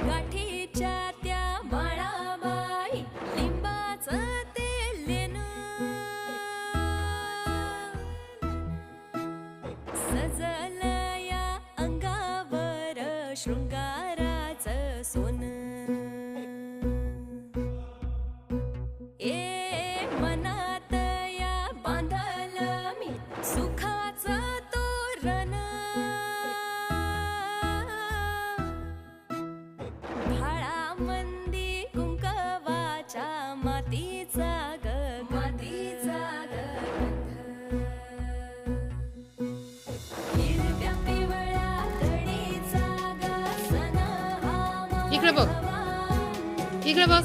गाठीच्या त्या बाळाबाई लिंबाचं तेल सजलं या अंगावर शृंगाराचं सोनं ए मनात या बांधलं मी सुखाचं तोरण भाळामंदी कुंकवाच्या मातीचा गंध हिरव्या पिवळ्या कडीचा ग सण हा इकडे बघ, इकडे बघ.